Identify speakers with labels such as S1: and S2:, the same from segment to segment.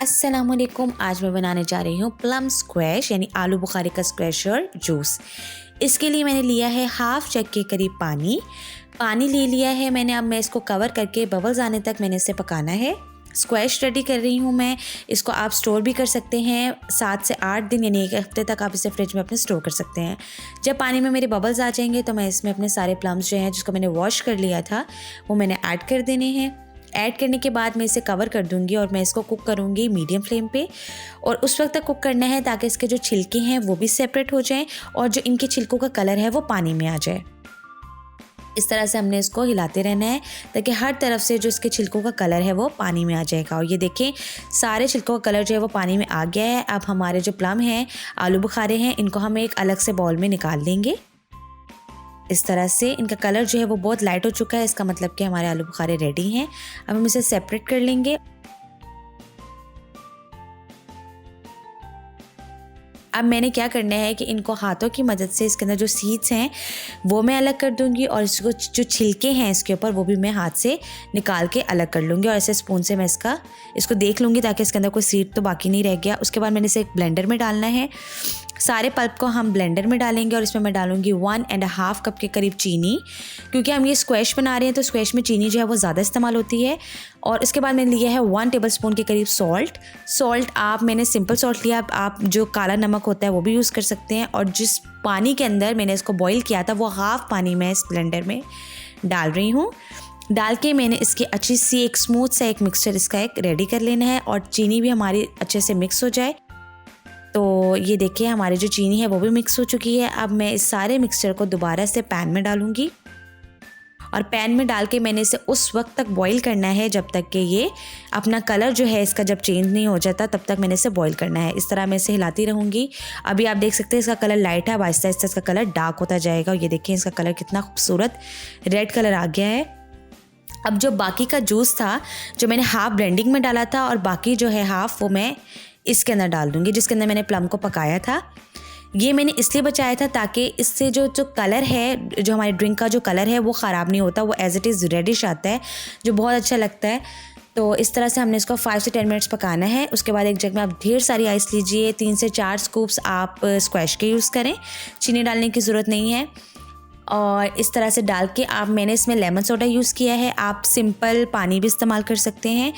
S1: अस्सलामुअलैकुम। आज मैं बनाने जा रही हूँ प्लम स्क्वैश यानी आलू बुखारे का स्क्वैशर जूस। इसके लिए मैंने लिया है हाफ़ जग के करीब पानी ले लिया है मैंने। अब मैं इसको कवर करके बबल्स आने तक मैंने इसे पकाना है। स्क्वैश रेडी कर रही हूँ मैं। इसको आप स्टोर भी कर सकते हैं 7 से 8 दिन यानी 1 हफ्ते तक आप इसे फ्रिज में अपने स्टोर कर सकते हैं। जब पानी में मेरे बबल्स आ जाएंगे तो मैं इसमें अपने सारे प्लम्स जो हैं जिसको मैंने वॉश कर लिया था वो मैंने ऐड कर देने हैं। ऐड करने के बाद मैं इसे कवर कर दूंगी और मैं इसको कुक करूंगी मीडियम फ्लेम पे। और उस वक्त तक कुक करना है ताकि इसके जो छिलके हैं वो भी सेपरेट हो जाएं और जो इनके छिलकों का कलर है वो पानी में आ जाए। इस तरह से हमने इसको हिलाते रहना है ताकि हर तरफ से जो इसके छिलकों का कलर है वो पानी में आ जाएगा। और ये देखें सारे छिलकों का कलर जो है वो पानी में आ गया है। अब हमारे जो प्लम हैं आलू बुखारे हैं इनको हम एक अलग से बाउल में निकाल लेंगे। इस तरह से इनका कलर जो है वो बहुत लाइट हो चुका है, इसका मतलब कि हमारे आलू बुखारे रेडी हैं। अब हम इसे सेपरेट कर लेंगे। अब मैंने क्या करना है कि इनको हाथों की मदद से इसके अंदर जो सीड्स हैं वो मैं अलग कर दूंगी और इसको जो छिलके हैं इसके ऊपर वो भी मैं हाथ से निकाल के अलग कर लूँगी। और ऐसे स्पून से मैं इसको देख लूँगी ताकि इसके अंदर कोई सीड तो बाकी नहीं रह गया। उसके बाद मैंने इसे एक ब्लेंडर में डालना है। सारे पल्प को हम ब्लेंडर में डालेंगे और इसमें मैं डालूंगी 1.5 कप के करीब चीनी, क्योंकि हम ये स्क्वैश बना रहे हैं तो स्क्वैश में चीनी जो है वो ज़्यादा इस्तेमाल होती है। और इसके बाद मैंने लिया है 1 टेबलस्पून के करीब सॉल्ट। मैंने सिंपल सॉल्ट लिया, आप जो काला नमक होता है वो भी यूज़ कर सकते हैं। और जिस पानी के अंदर मैंने इसको बॉईल किया था वो हाफ़ पानी मैं इस ब्लेंडर में डाल रही हूँ। डाल के मैंने इसकी अच्छी सी एक स्मूथ सा एक मिक्सचर इसका एक रेडी कर लेना है और चीनी भी हमारी अच्छे से मिक्स हो जाए। तो ये देखिए हमारी जो चीनी है वो भी मिक्स हो चुकी है। अब मैं इस सारे मिक्सचर को दोबारा से पैन में डालूंगी और पैन में डाल के मैंने इसे उस वक्त तक बॉईल करना है जब तक कि ये अपना कलर जो है इसका जब चेंज नहीं हो जाता तब तक मैंने इसे बॉईल करना है। इस तरह मैं इसे हिलाती रहूँगी। अभी आप देख सकते हैं इसका कलर लाइट है, अब आहिस्ता आहिस्ता इसका कलर डार्क होता जाएगा। और ये देखिए इसका कलर कितना खूबसूरत रेड कलर आ गया है। अब जो बाकी का जूस था जो मैंने हाफ ब्लेंडिंग में डाला था और बाकी जो है हाफ वो मैं इसके अंदर डाल दूंगी जिसके अंदर मैंने प्लम को पकाया था। ये मैंने इसलिए बचाया था ताकि इससे जो कलर है, जो हमारे ड्रिंक का जो कलर है वो ख़राब नहीं होता, वो एज इट इज़ रेडिश आता है जो बहुत अच्छा लगता है। तो इस तरह से हमने इसको 5 से 10 मिनट्स पकाना है। उसके बाद एक जग में आप ढेर सारी आइस लीजिए, 3 से 4 स्कूप्स आप स्क्वैश के यूज़ करें, चीनी डालने की ज़रूरत नहीं है। और इस तरह से डाल के मैंने इसमें लेमन सोडा यूज़ किया है, आप सिंपल पानी भी इस्तेमाल कर सकते हैं।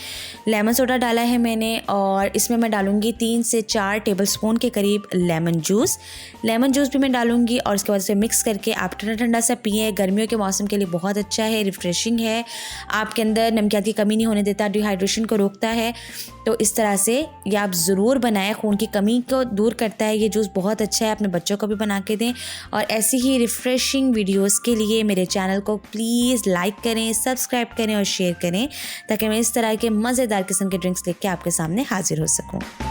S1: लेमन सोडा डाला है मैंने और इसमें मैं डालूँगी 3 से 4 टेबलस्पून के करीब लेमन जूस भी मैं डालूँगी। और उसके बाद इसे मिक्स करके आप ठंडा ठंडा सा पिए। गर्मियों के मौसम के लिए बहुत अच्छा है, रिफ़्रेशिंग है, आपके अंदर नमकियात की कमी नहीं होने देता, डिहाइड्रेशन को रोकता है। तो इस तरह से ये आप ज़रूर बनाएं, खून की कमी को दूर करता है ये जूस, बहुत अच्छा है। अपने बच्चों को भी बना के दें। और ऐसी ही रिफ़्रेशिंग वीडियोस के लिए मेरे चैनल को प्लीज़ लाइक करें, सब्सक्राइब करें और शेयर करें ताकि मैं इस तरह के मज़ेदार किस्म के ड्रिंक्स लेके आपके सामने हाजिर हो सकूं।